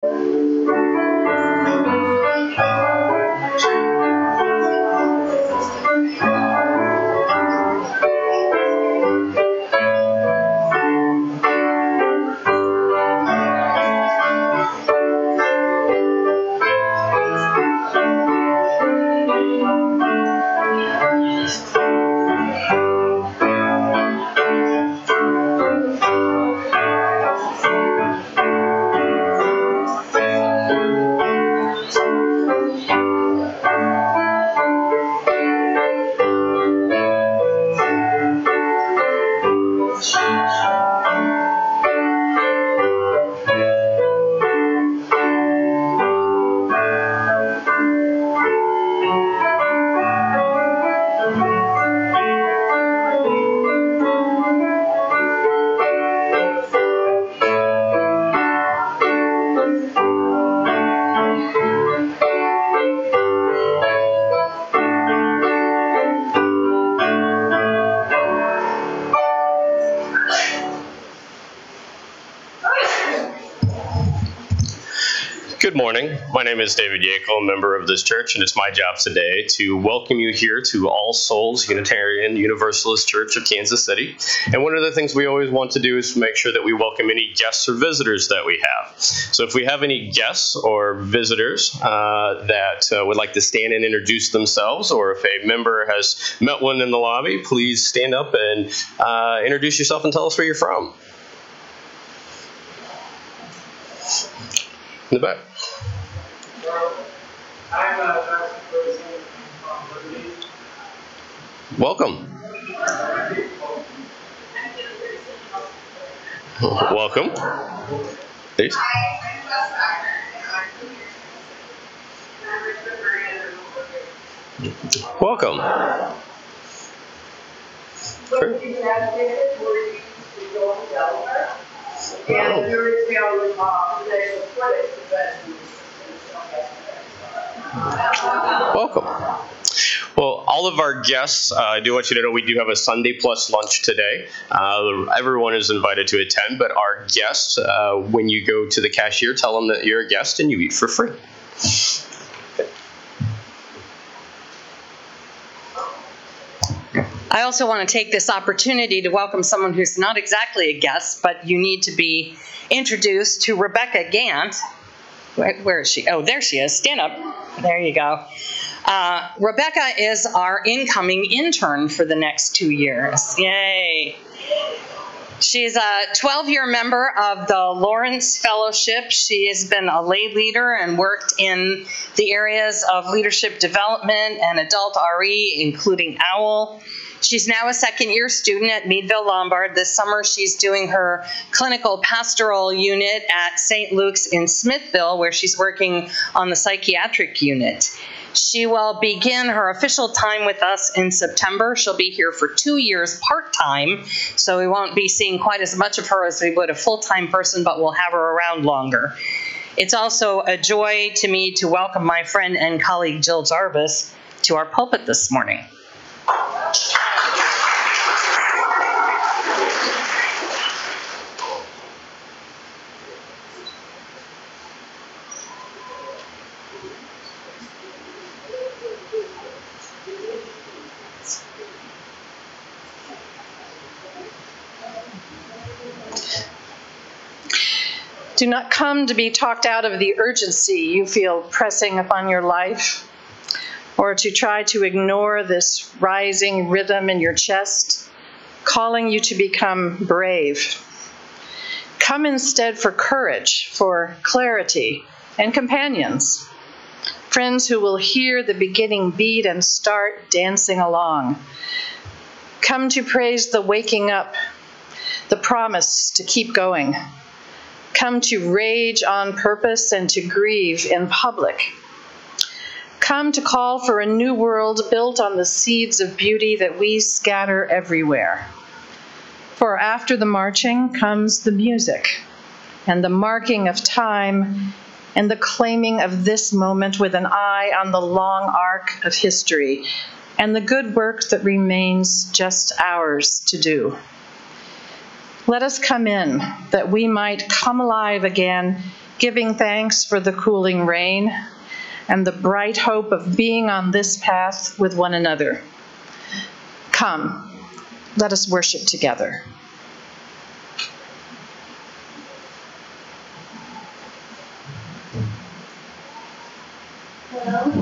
Good morning. My name is David Yackel, a member of this church, and it's my job today to welcome you here to All Souls Unitarian Universalist Church of Kansas City. And one of the things we always want to do is make sure that we welcome any guests or visitors that we have. So if we have any guests or visitors that would like to stand and introduce themselves, or if a member has met one in the lobby, please stand up and introduce yourself and tell us where you're from. In the back. I'm a person from Liberty. Welcome. Welcome. Please. Welcome. Sure. Welcome. Well, all of our guests, I do want you to know we do have a Sunday plus lunch today. Everyone is invited to attend, but our guests, when you go to the cashier, tell them that you're a guest and you eat for free. I also want to take this opportunity to welcome someone who's not exactly a guest, but you need to be introduced to Rebecca Gant. Where is she? Oh, there she is. Stand up. There you go. Rebecca is our incoming intern for the next 2 years. Yay. She's a 12-year member of the Lawrence Fellowship. She has been a lay leader and worked in the areas of leadership development and adult RE, including OWL. She's now a second-year student at Meadville Lombard. This summer, she's doing her clinical pastoral unit at St. Luke's in Smithville, where she's working on the psychiatric unit. She will begin her official time with us in September. She'll be here for 2 years part-time, so we won't be seeing quite as much of her as we would a full-time person, but we'll have her around longer. It's also a joy to me to welcome my friend and colleague Jill Jarvis to our pulpit this morning. Do not come to be talked out of the urgency you feel pressing upon your life, or to try to ignore this rising rhythm in your chest, calling you to become brave. Come instead for courage, for clarity, and companions, friends who will hear the beginning beat and start dancing along. Come to praise the waking up, the promise to keep going. Come to rage on purpose and to grieve in public. Come to call for a new world built on the seeds of beauty that we scatter everywhere. For after the marching comes the music and the marking of time and the claiming of this moment with an eye on the long arc of history and the good work that remains just ours to do. Let us come in that we might come alive again giving thanks for the cooling rain, and the bright hope of being on this path with one another. Come, let us worship together.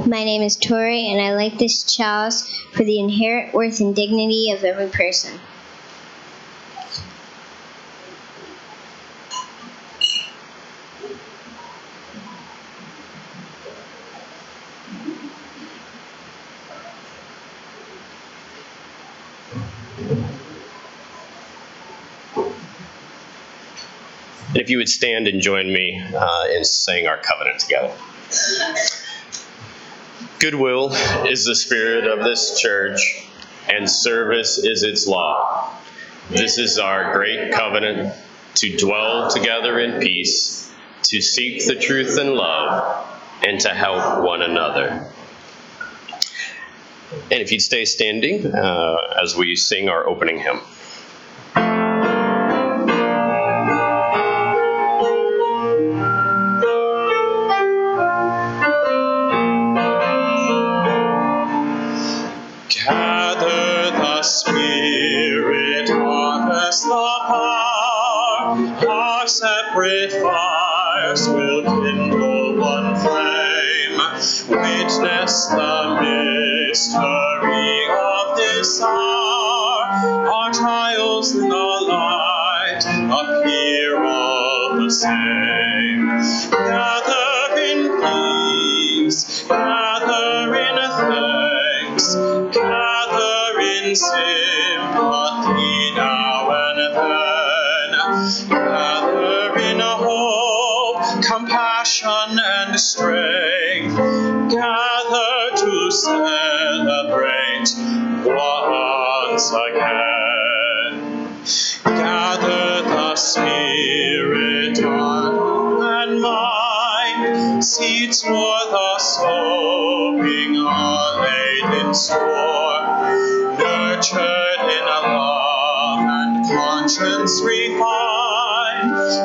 My name is Tori, and I light this chalice for the inherent worth and dignity of every person. And if you would stand and join me in saying our covenant together. Goodwill is the spirit of this church, and service is its law. This is our great covenant, to dwell together in peace, to seek the truth and love, and to help one another. And if you'd stay standing as we sing our opening hymn. Gather the Spirit, harvest the power. Our separate fires will kindle one flame. Witness the mystery of this hour. Our trials in the light appear all the same. Gather in peace, gather in thanks, gather in sympathy now and then. Gather in hope, compassion and strength. Gather to celebrate once again. Gather the Spirit, heart and mind. Seeds for the sowing are laid in store. Nurtured in love and conscience refined.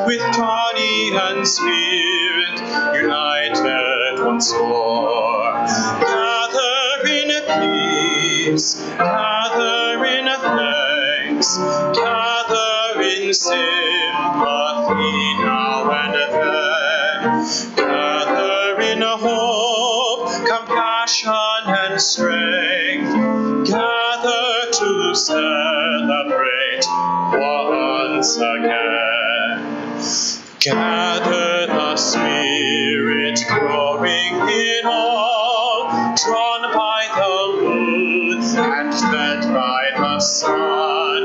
With body and spirit united once more. Gather in peace, gather in thanks, gather in sympathy now and then. Gather in hope, compassion and strength. Gather to celebrate once again. Gather the Spirit growing in all, drawn by the moon and fed by the sun.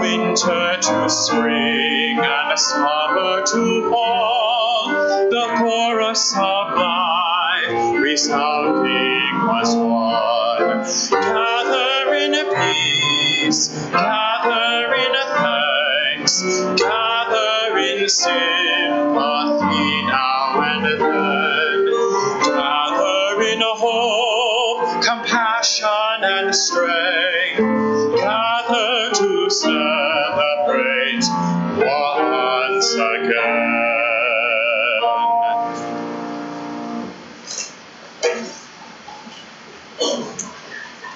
Winter to spring and summer to fall, the chorus of life resounding was one. Gather in peace, gather in thanks, gather in sympathy now and then. Gather in hope, compassion and strength. Gather to celebrate once again.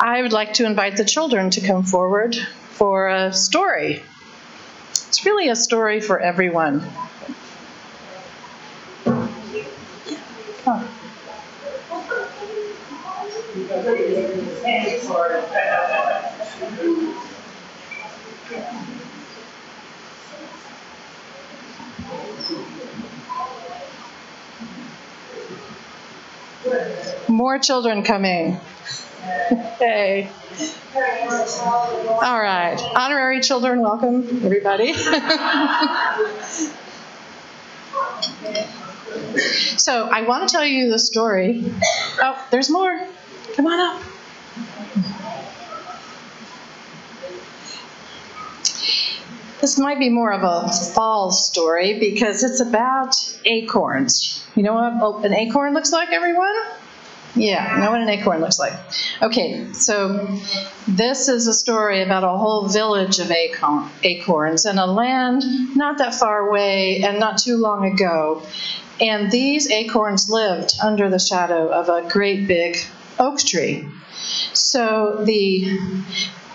I would like to invite the children to come forward for a story. It's really a story for everyone. Huh. More children coming. Hey. All right. Honorary children, welcome, everybody. So I want to tell you the story. Oh, there's more. Come on up. This might be more of a fall story because it's about acorns. You know what an acorn looks like, everyone? Yeah, know what an acorn looks like. Okay, so this is a story about a whole village of acorns in a land not that far away and not too long ago. And these acorns lived under the shadow of a great big oak tree. So the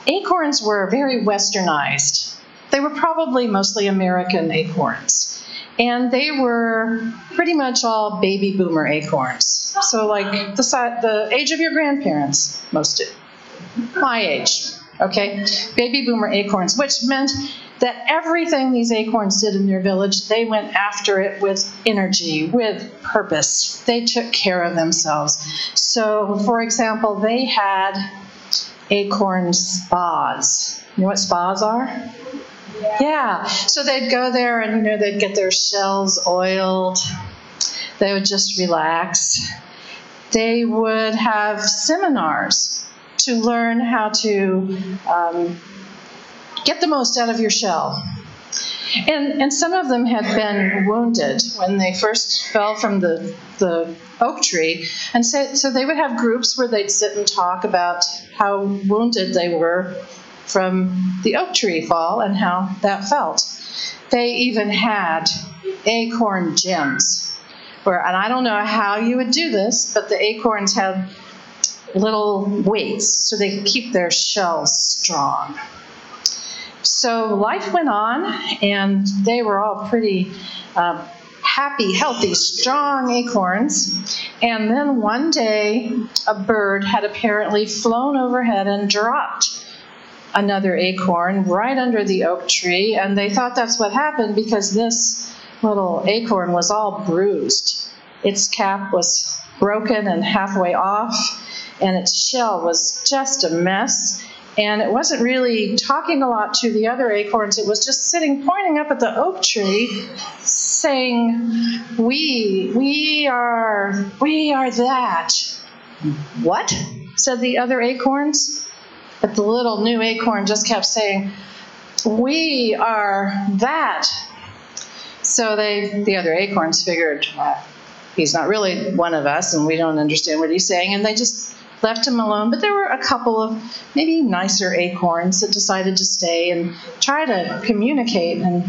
acorns were very westernized. They were probably mostly American acorns. And they were pretty much all baby boomer acorns. So like the age of your grandparents, most of my age, okay? Baby boomer acorns, which meant that everything these acorns did in their village, they went after it with energy, with purpose. They took care of themselves. So, for example, they had acorn spas. You know what spas are? Yeah. So they'd go there and, they'd get their shells oiled. They would just relax. They would have seminars to learn how to get the most out of your shell. And some of them had been wounded when they first fell from the oak tree. And so they would have groups where they'd sit and talk about how wounded they were from the oak tree fall and how that felt. They even had acorn gyms. And I don't know how you would do this, but the acorns had little weights so they could keep their shells strong. So life went on, and they were all pretty happy, healthy, strong acorns. And then one day, a bird had apparently flown overhead and dropped another acorn right under the oak tree. And they thought that's what happened because this little acorn was all bruised. Its cap was broken and halfway off, and its shell was just a mess. And it wasn't really talking a lot to the other acorns. It was just sitting, pointing up at the oak tree, saying, we are that. What? Said the other acorns. But the little new acorn just kept saying, we are that. So the other acorns figured, well, he's not really one of us, and we don't understand what he's saying, and they just left him alone. But there were a couple of maybe nicer acorns that decided to stay and try to communicate. And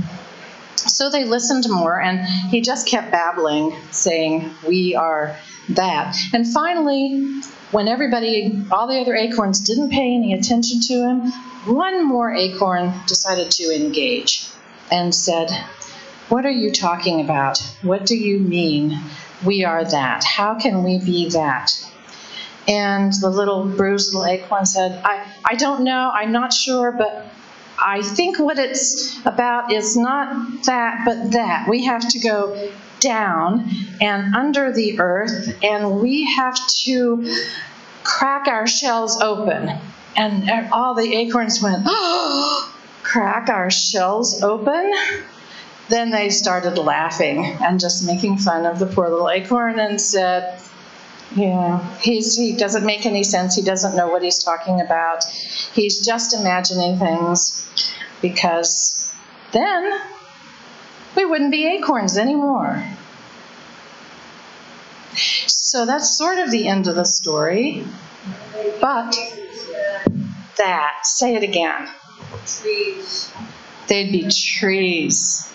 so they listened more, and he just kept babbling, saying, we are that. And finally, when all the other acorns didn't pay any attention to him, one more acorn decided to engage and said, what are you talking about? What do you mean we are that? How can we be that? And the little bruised little acorn said, I don't know, I'm not sure, but I think what it's about is not that, but that. We have to go down and under the earth, and we have to crack our shells open. And all the acorns went, oh, crack our shells open? Then they started laughing and just making fun of the poor little acorn and said, yeah, he doesn't make any sense. He doesn't know what he's talking about. He's just imagining things, because then we wouldn't be acorns anymore. So that's sort of the end of the story. But that, say it again. Trees. They'd be trees.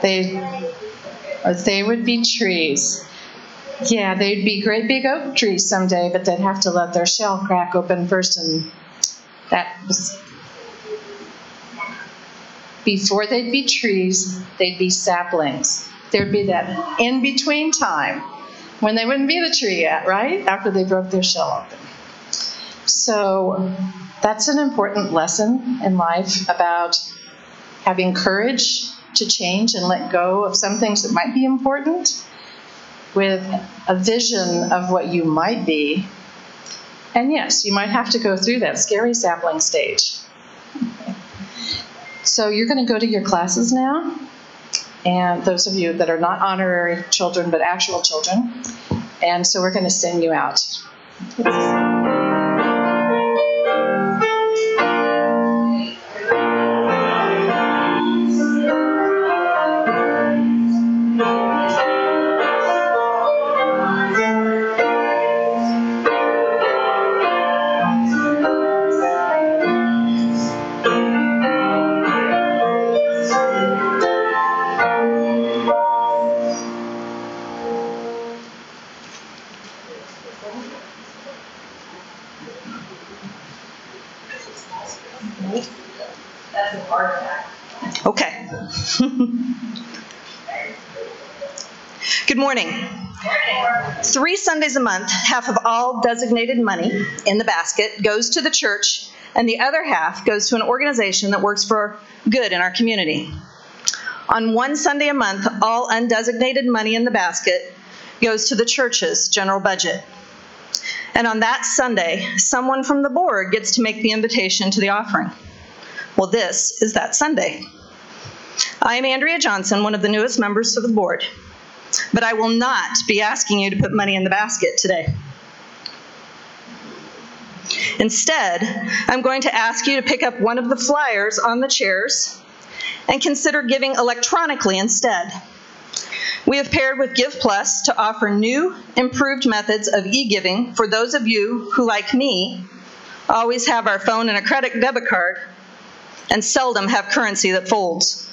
They would be trees. Yeah, they'd be great big oak trees someday, but they'd have to let their shell crack open first, and that was... Before they'd be trees, they'd be saplings. There'd be that in-between time when they wouldn't be the tree yet, right? After they broke their shell open. So that's an important lesson in life about having courage to change and let go of some things that might be important, with a vision of what you might be. And yes, you might have to go through that scary sapling stage. So you're going to go to your classes now, and those of you that are not honorary children but actual children, and so we're going to send you out. That's an artifact. Okay. Good morning. 3 Sundays a month, half of all designated money in the basket goes to the church, and the other half goes to an organization that works for good in our community. On 1 Sunday a month, all undesignated money in the basket goes to the church's general budget. And on that Sunday, someone from the board gets to make the invitation to the offering. Well, this is that Sunday. I am Andrea Johnson, one of the newest members of the board, but I will not be asking you to put money in the basket today. Instead, I'm going to ask you to pick up one of the flyers on the chairs and consider giving electronically instead. We have paired with Give Plus to offer new, improved methods of e-giving for those of you who, like me, always have our phone and a credit debit card and seldom have currency that folds.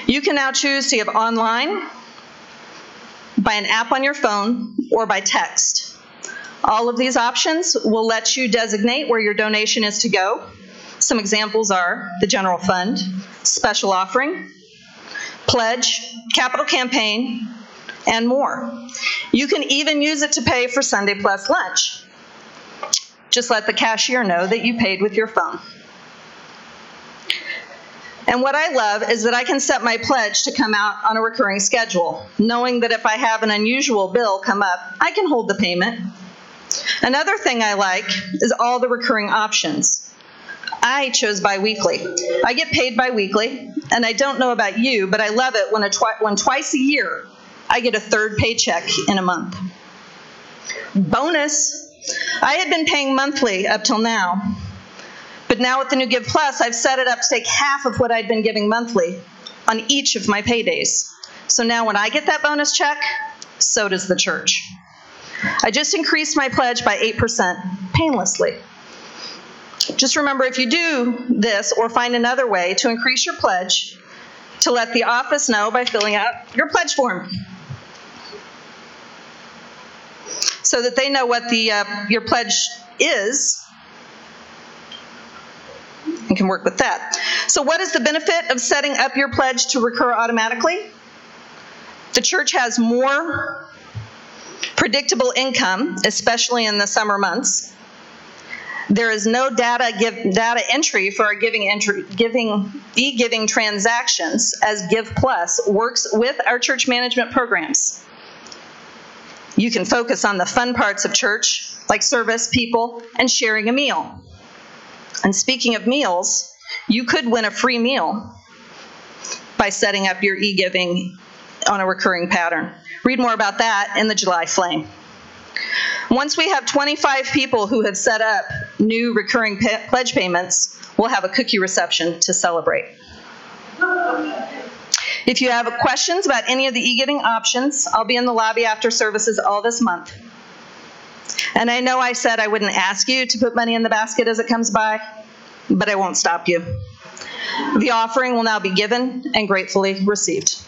You can now choose to give online, by an app on your phone, or by text. All of these options will let you designate where your donation is to go. Some examples are the general fund, special offering, pledge, capital campaign, and more. You can even use it to pay for Sunday Plus lunch. Just let the cashier know that you paid with your phone. And what I love is that I can set my pledge to come out on a recurring schedule, knowing that if I have an unusual bill come up, I can hold the payment. Another thing I like is all the recurring options. I chose biweekly. I get paid biweekly, and I don't know about you, but I love it when twice a year I get a third paycheck in a month. Bonus, I had been paying monthly up till now, but now with the new Give Plus, I've set it up to take half of what I'd been giving monthly on each of my paydays. So now when I get that bonus check, so does the church. I just increased my pledge by 8% painlessly. Just remember, if you do this or find another way to increase your pledge, to let the office know by filling out your pledge form so that they know what your pledge is and can work with that. So what is the benefit of setting up your pledge to recur automatically? The church has more predictable income, especially in the summer months. There is no data entry for our e-giving transactions, as Give Plus works with our church management programs. You can focus on the fun parts of church, like service, people, and sharing a meal. And speaking of meals, you could win a free meal by setting up your e-giving on a recurring pattern. Read more about that in the July Flame. Once we have 25 people who have set up new recurring pledge payments, we'll have a cookie reception to celebrate. If you have questions about any of the e-giving options, I'll be in the lobby after services all this month. And I know I said I wouldn't ask you to put money in the basket as it comes by, but I won't stop you. The offering will now be given and gratefully received.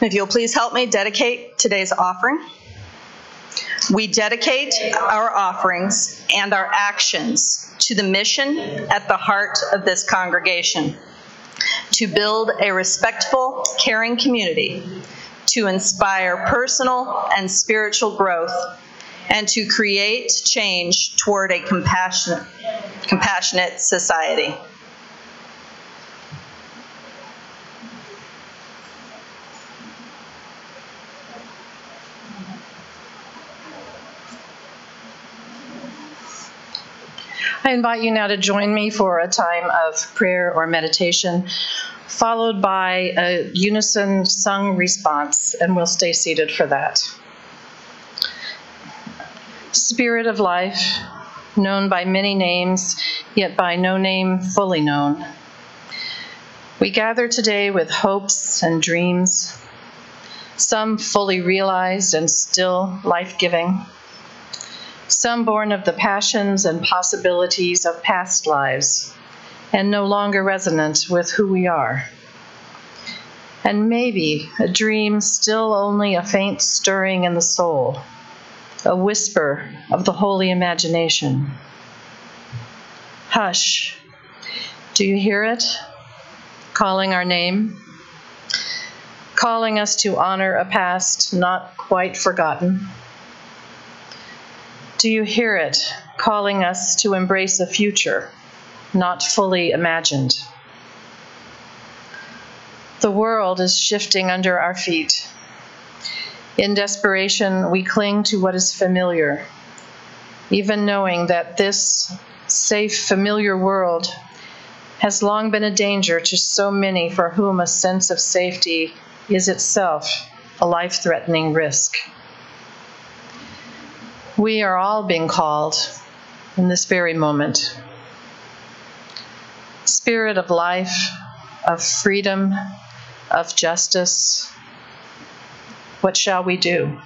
If you'll please help me dedicate today's offering. We dedicate our offerings and our actions to the mission at the heart of this congregation, to build a respectful, caring community, to inspire personal and spiritual growth, and to create change toward a compassionate society. I invite you now to join me for a time of prayer or meditation, followed by a unison sung response, and we'll stay seated for that. Spirit of life, known by many names, yet by no name fully known. We gather today with hopes and dreams, some fully realized and still life-giving, some born of the passions and possibilities of past lives and no longer resonant with who we are. And maybe a dream still only a faint stirring in the soul, a whisper of the holy imagination. Hush, do you hear it? Calling our name, calling us to honor a past not quite forgotten. Do you hear it calling us to embrace a future not fully imagined? The world is shifting under our feet. In desperation, we cling to what is familiar, even knowing that this safe, familiar world has long been a danger to so many for whom a sense of safety is itself a life-threatening risk. We are all being called in this very moment. Spirit of life, of freedom, of justice, what shall we do?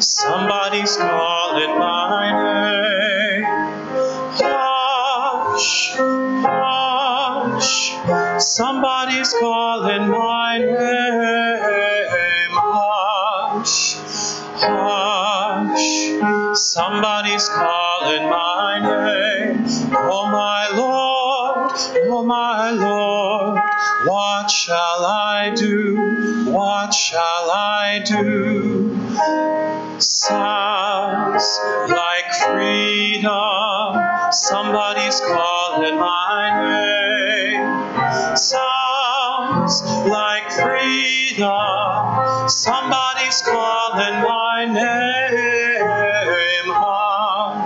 Somebody's calling my name. Hush, hush. Somebody's calling my name. Hush, hush. Somebody's calling my name. Oh my Lord, oh my Lord. What shall I do? What shall I do? Sounds like freedom. Somebody's calling my name. Sounds like freedom. Somebody's calling my name.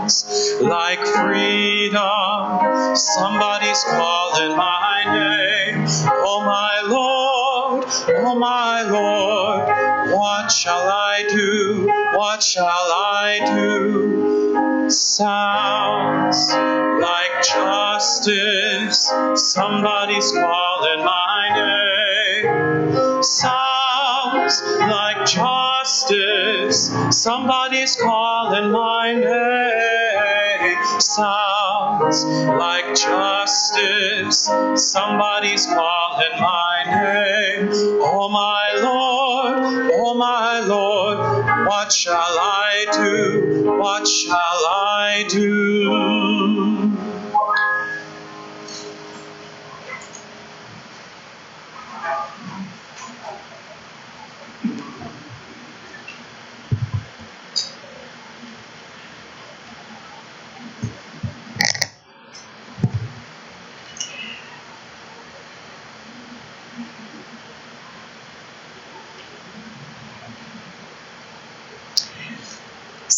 Sounds like freedom. Somebody's calling my name. Oh my Lord, oh my Lord. What shall I do? What shall I do? Sounds like justice. Somebody's calling my name. Sounds like justice. Somebody's calling my name. Sounds like justice. Somebody's calling my name. Oh my Lord, oh my Lord, what shall I do? What shall I do?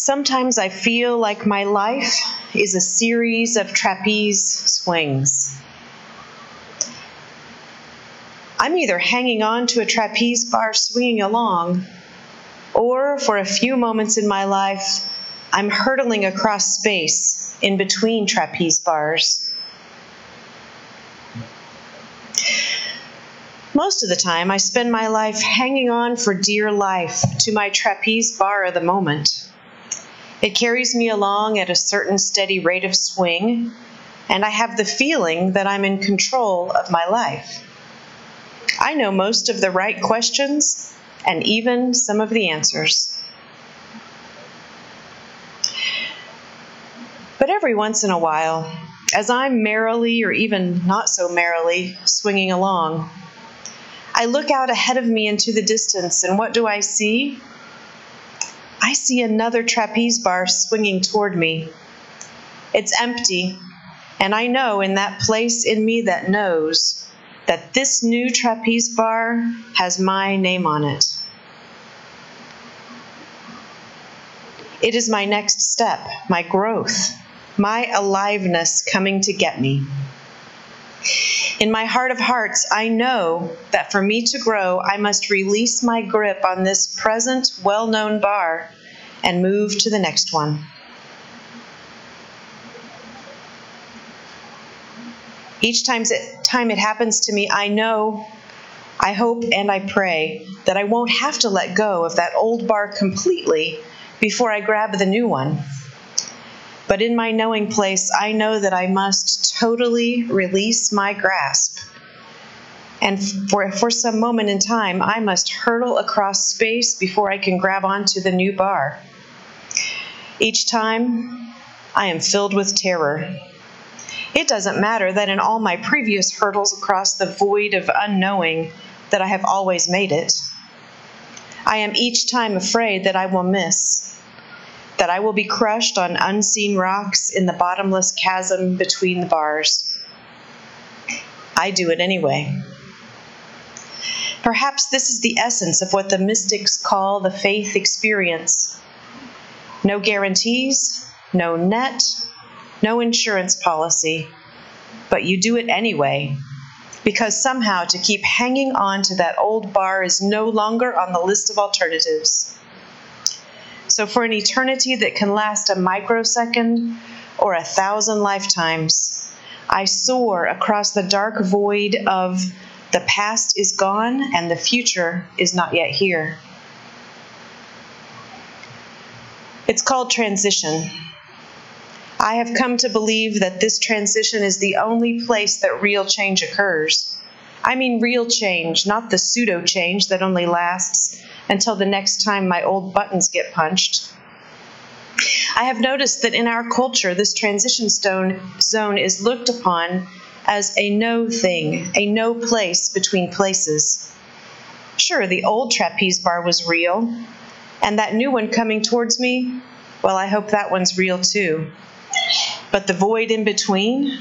Sometimes I feel like my life is a series of trapeze swings. I'm either hanging on to a trapeze bar swinging along, or for a few moments in my life, I'm hurtling across space in between trapeze bars. Most of the time, I spend my life hanging on for dear life to my trapeze bar of the moment. It carries me along at a certain steady rate of swing, and I have the feeling that I'm in control of my life. I know most of the right questions and even some of the answers. But every once in a while, as I'm merrily or even not so merrily swinging along, I look out ahead of me into the distance, and what do I see? I see another trapeze bar swinging toward me. It's empty, and I know in that place in me that knows that this new trapeze bar has my name on it. It is my next step, my growth, my aliveness coming to get me. In my heart of hearts, I know that for me to grow, I must release my grip on this present, well-known bar and move to the next one. Each time it happens to me, I know, I hope, and I pray that I won't have to let go of that old bar completely before I grab the new one. But in my knowing place, I know that I must totally release my grasp. And for some moment in time, I must hurtle across space before I can grab onto the new bar. Each time, I am filled with terror. It doesn't matter that in all my previous hurdles across the void of unknowing that I have always made it. I am each time afraid that I will miss, that I will be crushed on unseen rocks in the bottomless chasm between the bars. I do it anyway. Perhaps this is the essence of what the mystics call the faith experience. No guarantees, no net, no insurance policy, but you do it anyway, because somehow to keep hanging on to that old bar is no longer on the list of alternatives. So for an eternity that can last a microsecond or 1,000 lifetimes, I soar across the dark void of the past is gone and the future is not yet here. It's called transition. I have come to believe that this transition is the only place that real change occurs. I mean real change, not the pseudo change that only lasts until the next time my old buttons get punched. I have noticed that in our culture, this transition zone is looked upon as a no thing, a no place between places. Sure, the old trapeze bar was real, and that new one coming towards me, well, I hope that one's real too. But the void in between,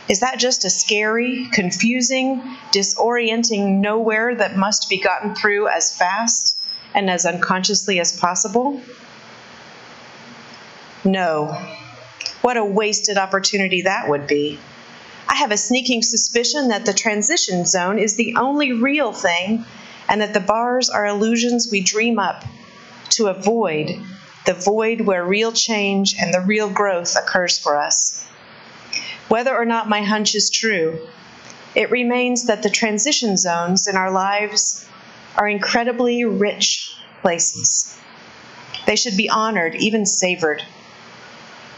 is that just a scary, confusing, disorienting nowhere that must be gotten through as fast and as unconsciously as possible? No. What a wasted opportunity that would be. I have a sneaking suspicion that the transition zone is the only real thing, and that the bars are illusions we dream up to avoid the void where real change and the real growth occurs for us. Whether or not my hunch is true, it remains that the transition zones in our lives are incredibly rich places. They should be honored, even savored.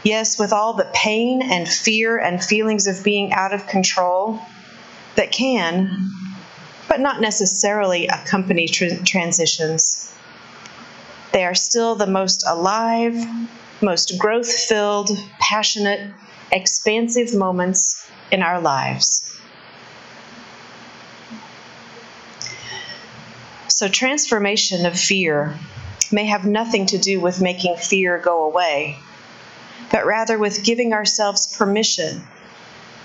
Yes, with all the pain and fear and feelings of being out of control that can, but not necessarily accompany transitions. They are still the most alive, most growth-filled, passionate, expansive moments in our lives. So transformation of fear may have nothing to do with making fear go away, but rather with giving ourselves permission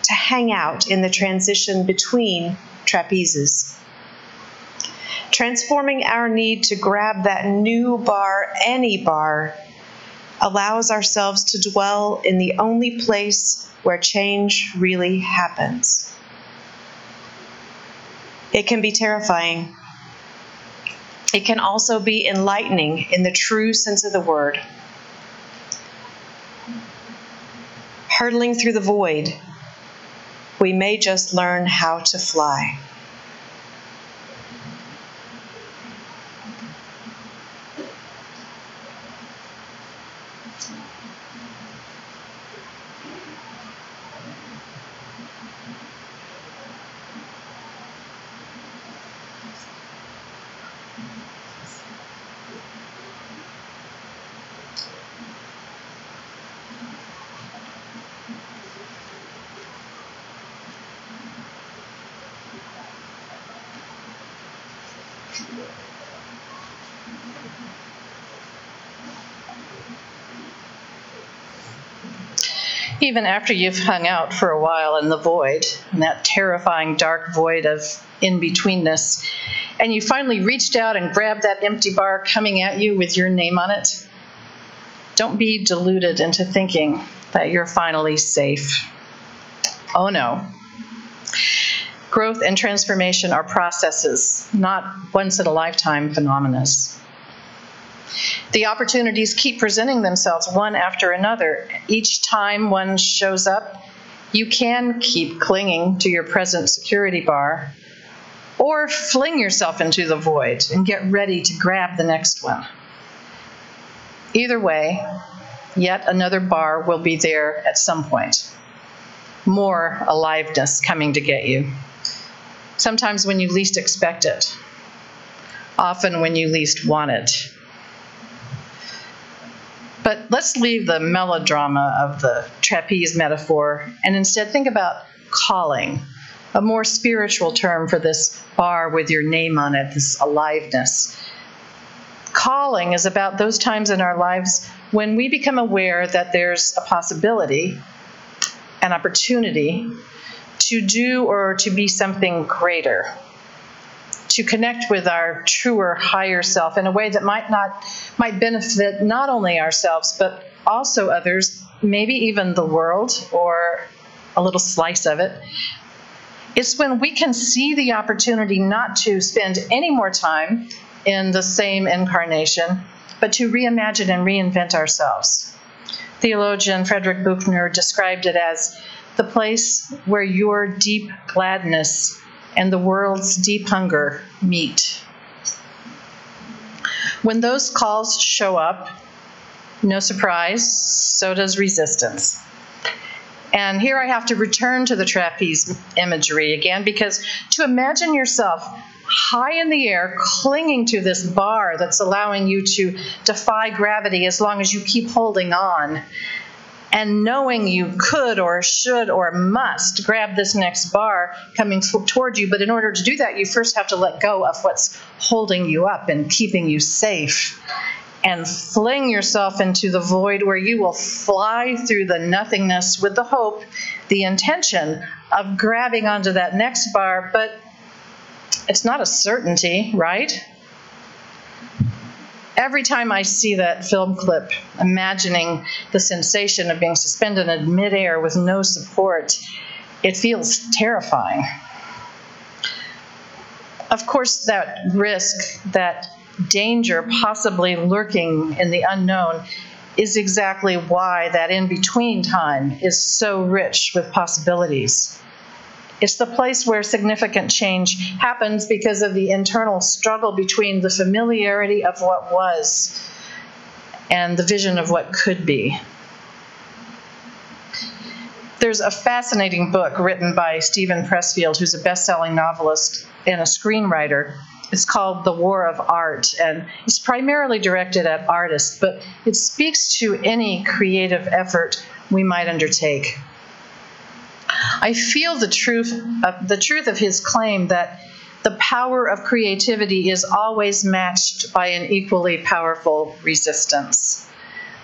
to hang out in the transition between trapezes. Transforming our need to grab that new bar, any bar, allows ourselves to dwell in the only place where change really happens. It can be terrifying. It can also be enlightening in the true sense of the word. Hurtling through the void, we may just learn how to fly. Even after you've hung out for a while in the void, in that terrifying dark void of in-betweenness, and you finally reached out and grabbed that empty bar coming at you with your name on it, don't be deluded into thinking that you're finally safe. Oh no. Growth and transformation are processes, not once-in-a-lifetime phenomena. The opportunities keep presenting themselves one after another. Each time one shows up, you can keep clinging to your present security bar, or fling yourself into the void and get ready to grab the next one. Either way, yet another bar will be there at some point. More aliveness coming to get you. Sometimes when you least expect it. Often when you least want it. But let's leave the melodrama of the trapeze metaphor and instead think about calling, a more spiritual term for this bar with your name on it, this aliveness. Calling is about those times in our lives when we become aware that there's a possibility, an opportunity to do or to be something greater, to connect with our truer, higher self in a way that might benefit not only ourselves, but also others, maybe even the world, or a little slice of it. It's when we can see the opportunity not to spend any more time in the same incarnation, but to reimagine and reinvent ourselves. Theologian Frederick Buchner described it as the place where your deep gladness and the world's deep hunger meet. When those calls show up, no surprise, so does resistance. And here I have to return to the trapeze imagery again, because to imagine yourself high in the air, clinging to this bar that's allowing you to defy gravity as long as you keep holding on, and knowing you could or should or must grab this next bar coming toward you, but in order to do that, you first have to let go of what's holding you up and keeping you safe, and fling yourself into the void where you will fly through the nothingness with the hope, the intention of grabbing onto that next bar, but it's not a certainty, right? Every time I see that film clip, imagining the sensation of being suspended in midair with no support, it feels terrifying. Of course, that risk, that danger possibly lurking in the unknown, is exactly why that in-between time is so rich with possibilities. It's the place where significant change happens because of the internal struggle between the familiarity of what was and the vision of what could be. There's a fascinating book written by Stephen Pressfield, who's a best-selling novelist and a screenwriter. It's called The War of Art, and it's primarily directed at artists, but it speaks to any creative effort we might undertake. I feel the truth of his claim that the power of creativity is always matched by an equally powerful resistance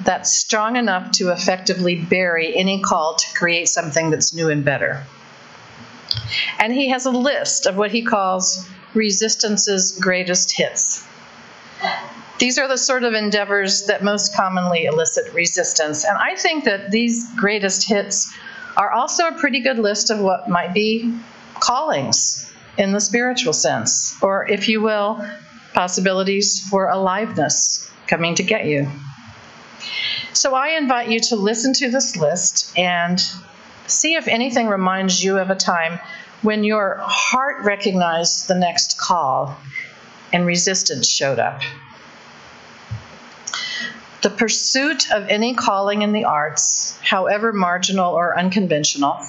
that's strong enough to effectively bury any call to create something that's new and better. And he has a list of what he calls resistance's greatest hits. These are the sort of endeavors that most commonly elicit resistance. And I think that these greatest hits are also a pretty good list of what might be callings in the spiritual sense, or if you will, possibilities for aliveness coming to get you. So I invite you to listen to this list and see if anything reminds you of a time when your heart recognized the next call and resistance showed up. The pursuit of any calling in the arts, however marginal or unconventional,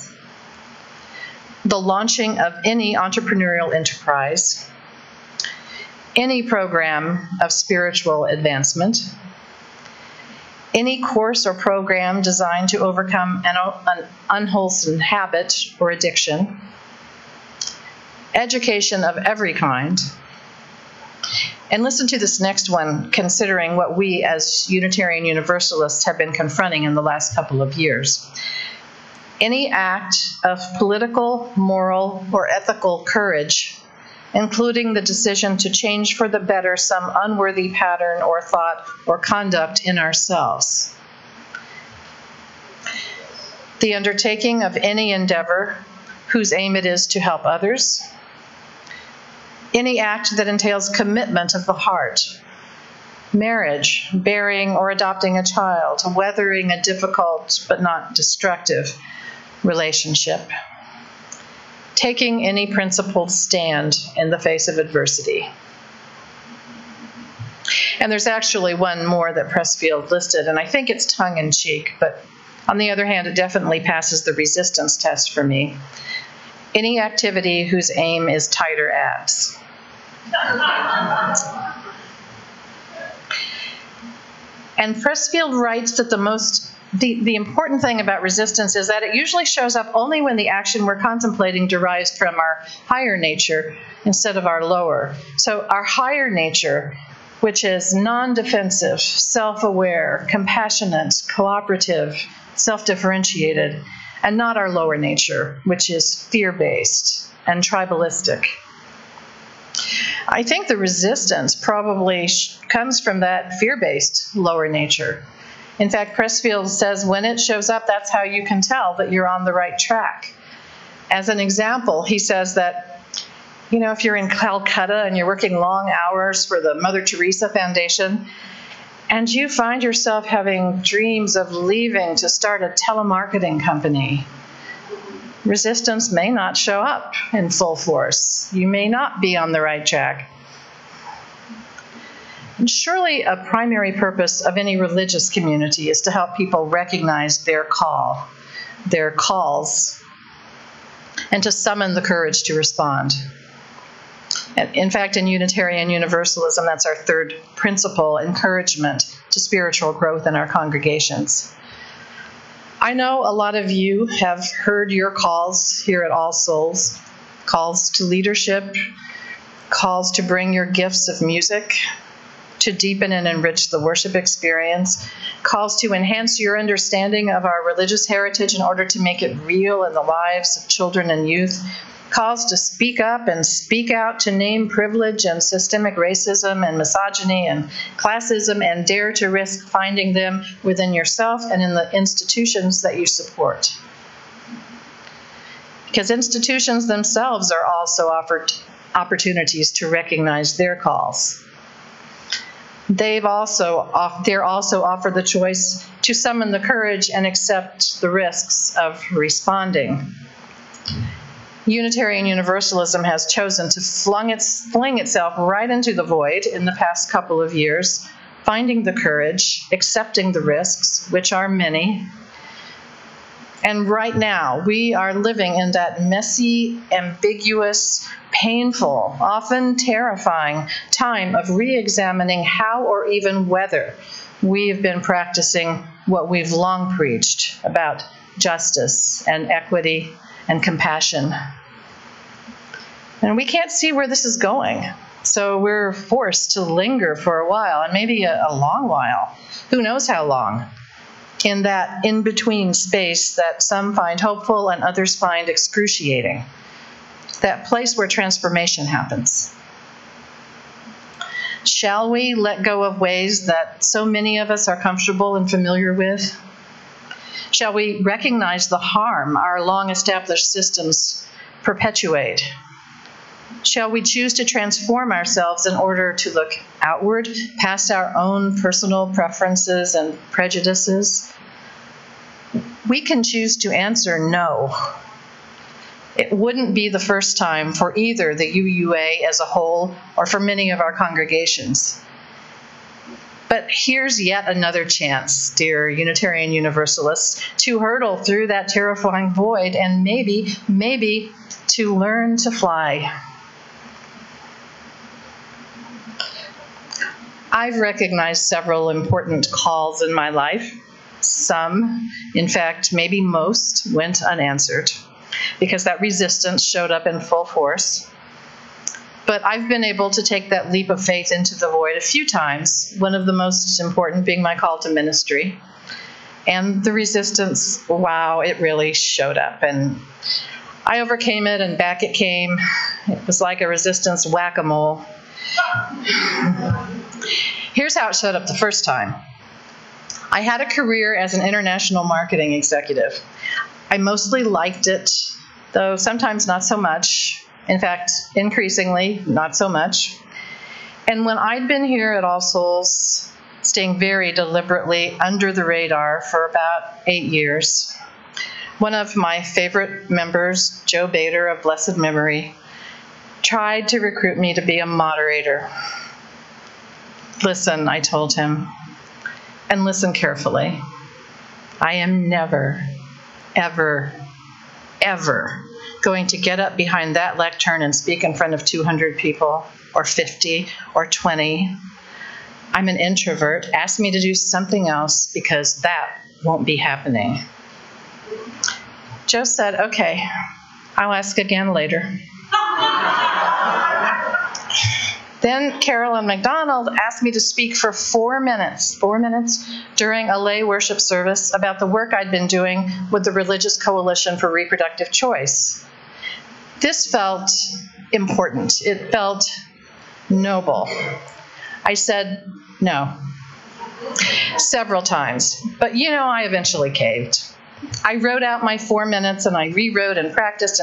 the launching of any entrepreneurial enterprise, any program of spiritual advancement, any course or program designed to overcome an unwholesome habit or addiction, education of every kind. And listen to this next one, considering what we as Unitarian Universalists have been confronting in the last couple of years. Any act of political, moral, or ethical courage, including the decision to change for the better some unworthy pattern or thought or conduct in ourselves. The undertaking of any endeavor whose aim it is to help others. Any act that entails commitment of the heart. Marriage, bearing or adopting a child, weathering a difficult but not destructive relationship. Taking any principled stand in the face of adversity. And there's actually one more that Pressfield listed, and I think it's tongue-in-cheek, but on the other hand, it definitely passes the resistance test for me. Any activity whose aim is tighter abs. And Pressfield writes that the important thing about resistance is that it usually shows up only when the action we're contemplating derives from our higher nature instead of our lower. So our higher nature, which is non-defensive, self-aware, compassionate, cooperative, self-differentiated, and not our lower nature, which is fear-based and tribalistic. I think the resistance probably comes from that fear-based lower nature. In fact, Pressfield says when it shows up, that's how you can tell that you're on the right track. As an example, he says that, if you're in Calcutta and you're working long hours for the Mother Teresa Foundation, and you find yourself having dreams of leaving to start a telemarketing company, resistance may not show up in full force. You may not be on the right track. And surely a primary purpose of any religious community is to help people recognize their call, their calls, and to summon the courage to respond. In fact, in Unitarian Universalism, that's our third principle, encouragement to spiritual growth in our congregations. I know a lot of you have heard your calls here at All Souls, calls to leadership, calls to bring your gifts of music, to deepen and enrich the worship experience, calls to enhance your understanding of our religious heritage in order to make it real in the lives of children and youth, calls to speak up and speak out to name privilege and systemic racism and misogyny and classism and dare to risk finding them within yourself and in the institutions that you support. Because institutions themselves are also offered opportunities to recognize their calls. They're also offered the choice to summon the courage and accept the risks of responding. Unitarian Universalism has chosen to fling itself right into the void in the past couple of years, finding the courage, accepting the risks, which are many. And right now, we are living in that messy, ambiguous, painful, often terrifying time of re-examining how or even whether we've been practicing what we've long preached about justice and equity and compassion. And we can't see where this is going. So we're forced to linger for a while, and maybe a long while. Who knows how long? In that in-between space that some find hopeful and others find excruciating. That place where transformation happens. Shall we let go of ways that so many of us are comfortable and familiar with? Shall we recognize the harm our long-established systems perpetuate? Shall we choose to transform ourselves in order to look outward, past our own personal preferences and prejudices? We can choose to answer no. It wouldn't be the first time for either the UUA as a whole or for many of our congregations. But here's yet another chance, dear Unitarian Universalists, to hurtle through that terrifying void and maybe to learn to fly. I've recognized several important calls in my life. Some, in fact, maybe most, went unanswered because that resistance showed up in full force. But I've been able to take that leap of faith into the void a few times, one of the most important being my call to ministry. And the resistance, wow, it really showed up. And I overcame it, and back it came. It was like a resistance whack-a-mole. Here's how it showed up the first time. I had a career as an international marketing executive. I mostly liked it, though sometimes not so much. In fact, increasingly, not so much. And when I'd been here at All Souls, staying very deliberately under the radar for about 8 years, one of my favorite members, Joe Bader of blessed memory, tried to recruit me to be a moderator. Listen, I told him, and listen carefully. I am never, ever, ever going to get up behind that lectern and speak in front of 200 people, or 50, or 20. I'm an introvert. Ask me to do something else because that won't be happening. Joe said, okay, I'll ask again later. Then Carolyn McDonald asked me to speak for 4 minutes during a lay worship service about the work I'd been doing with the Religious Coalition for Reproductive Choice. This felt important. It felt noble. I said no several times, but I eventually caved. I wrote out my 4 minutes and I rewrote and practiced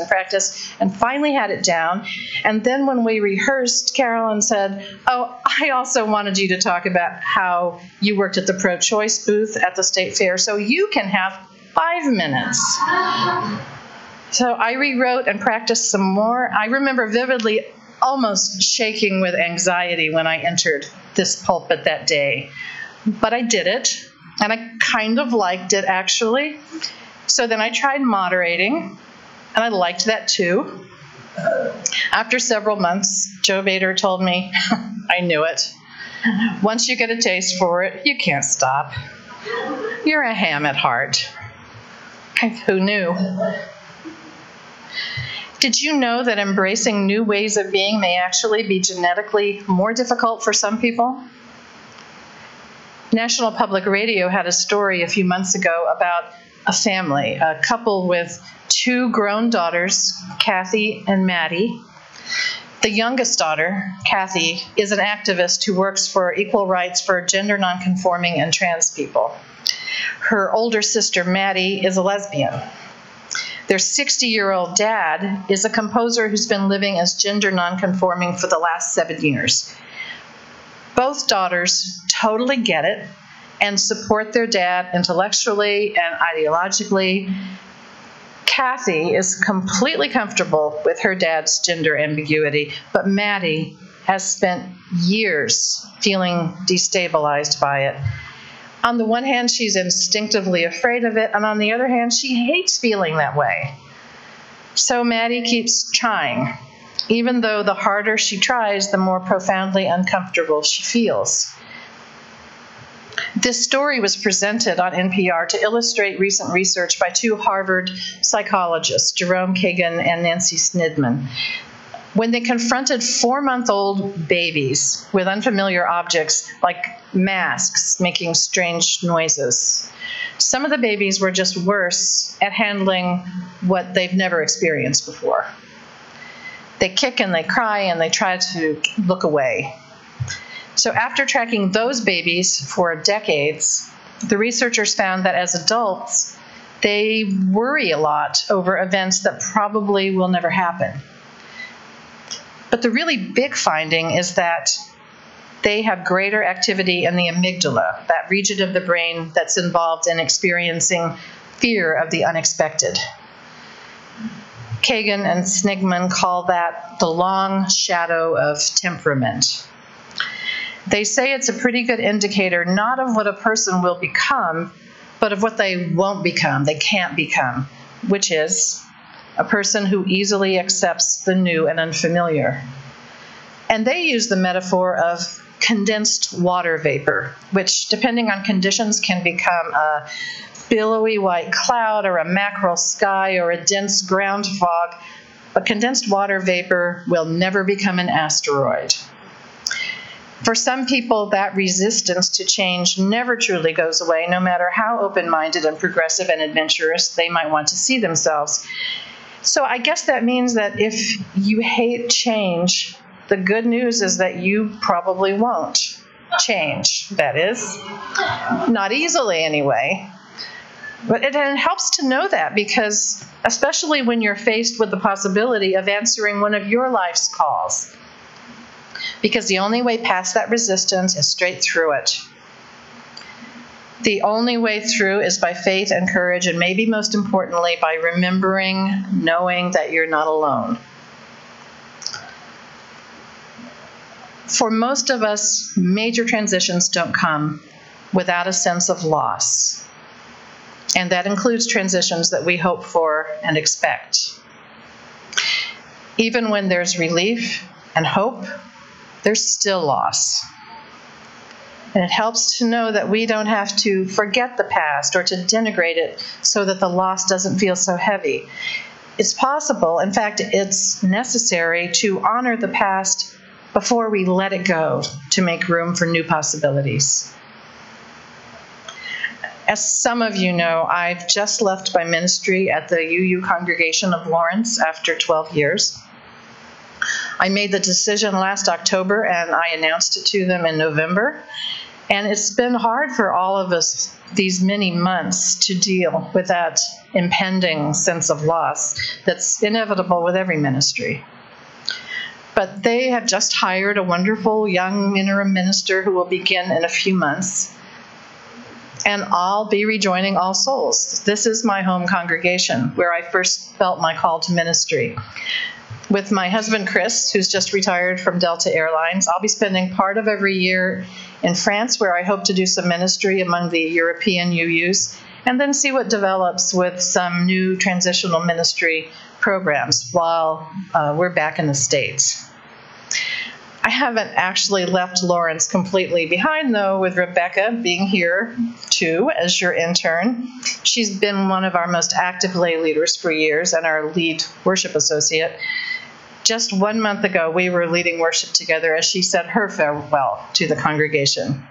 and finally had it down. And then when we rehearsed, Carolyn said, oh, I also wanted you to talk about how you worked at the pro-choice booth at the state fair, so you can have 5 minutes. So I rewrote and practiced some more. I remember vividly almost shaking with anxiety when I entered this pulpit that day. But I did it. And I kind of liked it, actually. So then I tried moderating, and I liked that too. After several months, Joe Bader told me, I knew it. Once you get a taste for it, you can't stop. You're a ham at heart. Who knew? Did you know that embracing new ways of being may actually be genetically more difficult for some people? National Public Radio had a story a few months ago about a family, a couple with 2 grown daughters, Kathy and Maddie. The youngest daughter, Kathy, is an activist who works for equal rights for gender nonconforming and trans people. Her older sister, Maddie, is a lesbian. Their 60-year-old dad is a composer who's been living as gender nonconforming for the last 7 years. Both daughters totally get it and support their dad intellectually and ideologically. Kathy is completely comfortable with her dad's gender ambiguity, but Maddie has spent years feeling destabilized by it. On the one hand, she's instinctively afraid of it, and on the other hand, she hates feeling that way. So Maddie keeps trying. Even though the harder she tries, the more profoundly uncomfortable she feels. This story was presented on NPR to illustrate recent research by 2 Harvard psychologists, Jerome Kagan and Nancy Snidman. When they confronted 4-month-old babies with unfamiliar objects like masks making strange noises, some of the babies were just worse at handling what they've never experienced before. They kick and they cry and they try to look away. So after tracking those babies for decades, the researchers found that as adults, they worry a lot over events that probably will never happen. But the really big finding is that they have greater activity in the amygdala, that region of the brain that's involved in experiencing fear of the unexpected. Kagan and Snigman call that the long shadow of temperament. They say it's a pretty good indicator not of what a person will become, but of what they won't become, they can't become, which is a person who easily accepts the new and unfamiliar. And they use the metaphor of condensed water vapor, which, depending on conditions, can become a billowy white cloud or a mackerel sky or a dense ground fog. But condensed water vapor will never become an asteroid. For some people, that resistance to change never truly goes away, no matter how open-minded and progressive and adventurous they might want to see themselves. So I guess that means that if you hate change, the good news is that you probably won't change. That is, not easily anyway. But it helps to know that, because especially when you're faced with the possibility of answering one of your life's calls, because the only way past that resistance is straight through it. The only way through is by faith and courage, and maybe most importantly, by remembering, knowing that you're not alone. For most of us, major transitions don't come without a sense of loss. And that includes transitions that we hope for and expect. Even when there's relief and hope, there's still loss. And it helps to know that we don't have to forget the past or to denigrate it so that the loss doesn't feel so heavy. It's possible, in fact, it's necessary to honor the past before we let it go to make room for new possibilities. As some of you know, I've just left my ministry at the UU congregation of Lawrence after 12 years. I made the decision last October, and I announced it to them in November. And it's been hard for all of us these many months to deal with that impending sense of loss that's inevitable with every ministry. But they have just hired a wonderful young interim minister who will begin in a few months. And I'll be rejoining All Souls. This is my home congregation, where I first felt my call to ministry. With my husband, Chris, who's just retired from Delta Airlines, I'll be spending part of every year in France, where I hope to do some ministry among the European UUs, and then see what develops with some new transitional ministry programs while we're back in the States. I haven't actually left Lawrence completely behind, though, with Rebecca being here, too, as your intern. She's been one of our most active lay leaders for years and our lead worship associate. Just 1 month ago, we were leading worship together as she said her farewell to the congregation.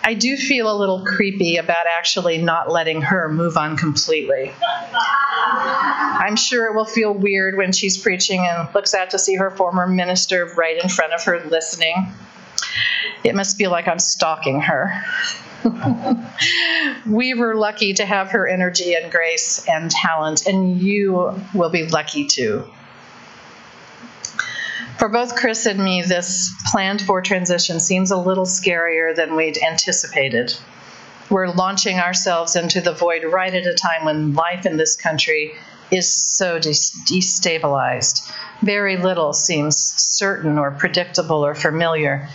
I do feel a little creepy about actually not letting her move on completely. I'm sure it will feel weird when she's preaching and looks out to see her former minister right in front of her listening. It must feel like I'm stalking her. We were lucky to have her energy and grace and talent, and you will be lucky too. For both Chris and me, this planned for transition seems a little scarier than we'd anticipated. We're launching ourselves into the void right at a time when life in this country is so destabilized. Very little seems certain or predictable or familiar.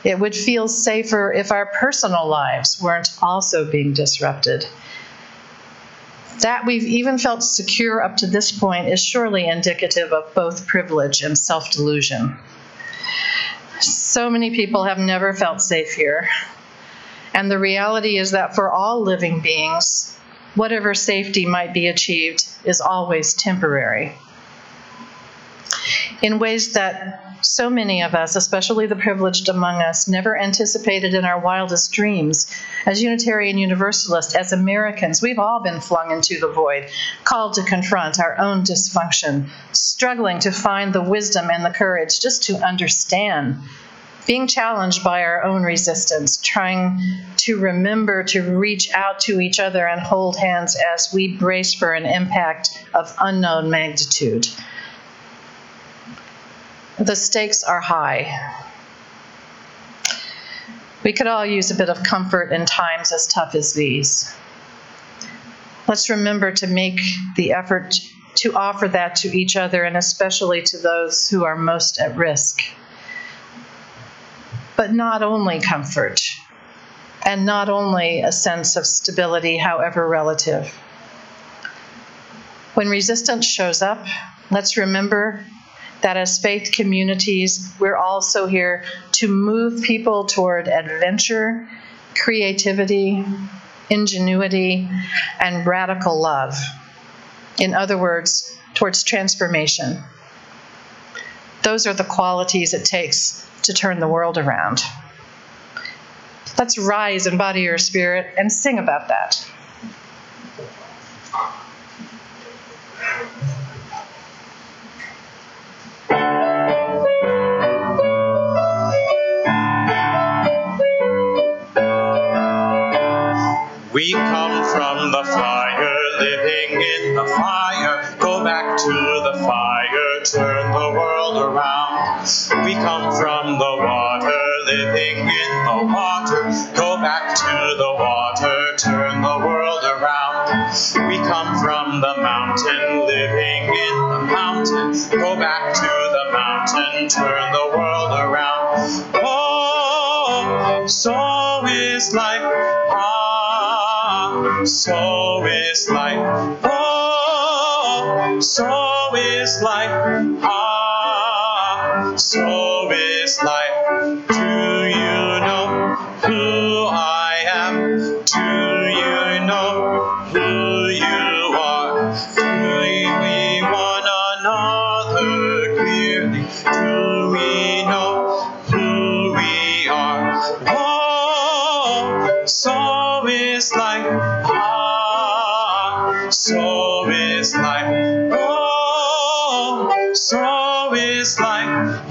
It would feel safer if our personal lives weren't also being disrupted. That we've even felt secure up to this point is surely indicative of both privilege and self-delusion. So many people have never felt safe here. And the reality is that for all living beings, whatever safety might be achieved is always temporary. In ways that so many of us, especially the privileged among us, never anticipated in our wildest dreams. As Unitarian Universalists, as Americans, we've all been flung into the void, called to confront our own dysfunction, struggling to find the wisdom and the courage just to understand being challenged by our own resistance, trying to remember to reach out to each other and hold hands as we brace for an impact of unknown magnitude. The stakes are high. We could all use a bit of comfort in times as tough as these. Let's remember to make the effort to offer that to each other, and especially to those who are most at risk. But not only comfort, and not only a sense of stability, however relative. When resistance shows up, let's remember that as faith communities, we're also here to move people toward adventure, creativity, ingenuity, and radical love. In other words, towards transformation. Those are the qualities it takes to turn the world around. Let's rise, embody your spirit, and sing about that. We come from the fire, living in the fire. Go back to the fire, turn the world around. We come from the water, living in the water. Go back to the water, turn the world around. We come from the mountain, living in the mountain. Go back to the mountain, turn the world around. Oh, so is life. So is life. Oh, so is life. So is life. Do you know who I am? Do you know who you are? Do we one another clearly? Do we know who we are? Oh, so is life. So is life. Oh, so is life.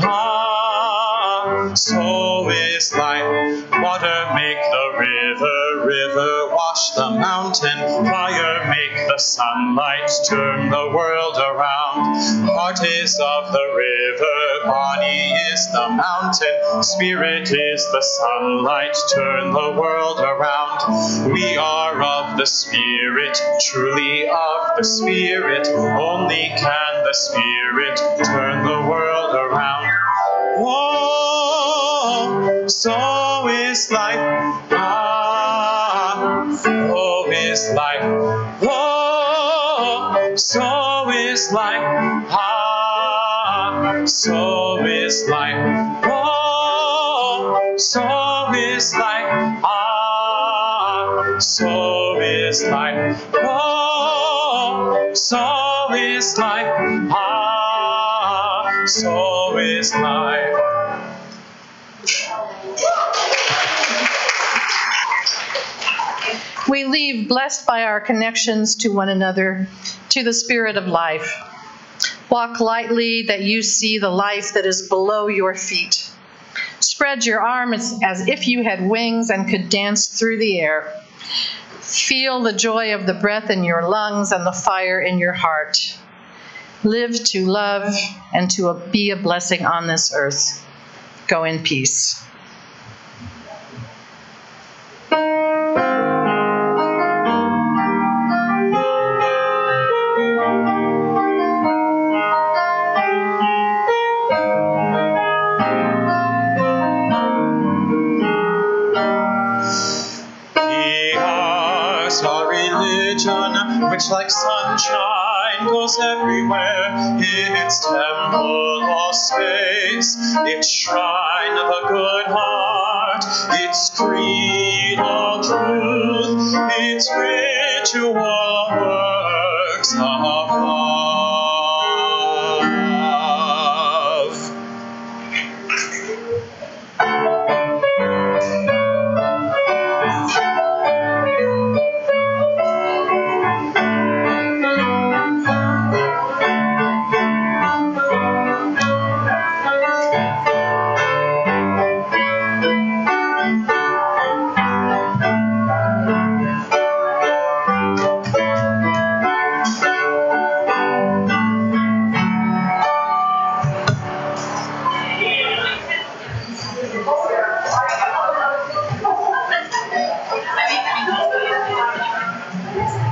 So is life. Water make the river, river wash the mountain. Fire make the sunlight, turn the world around. Heart is of the river, body is the mountain. Spirit is the sunlight, turn the world around. We are of the Spirit, truly of the Spirit. Only can the Spirit turn the world around. Whoa, so is life. So is life. Whoa, so is life. So is life. Whoa, so is life. So is life. Whoa, so is life. So is life. We leave blessed by our connections to one another, to the spirit of life. Walk lightly that you see the life that is below your feet. Spread your arms as if you had wings and could dance through the air. Feel the joy of the breath in your lungs and the fire in your heart. Live to love and to be a blessing on this earth. Go in peace. Which like sunshine goes everywhere, its temple or space, its shrine of a good heart, its creed or truth, its ritual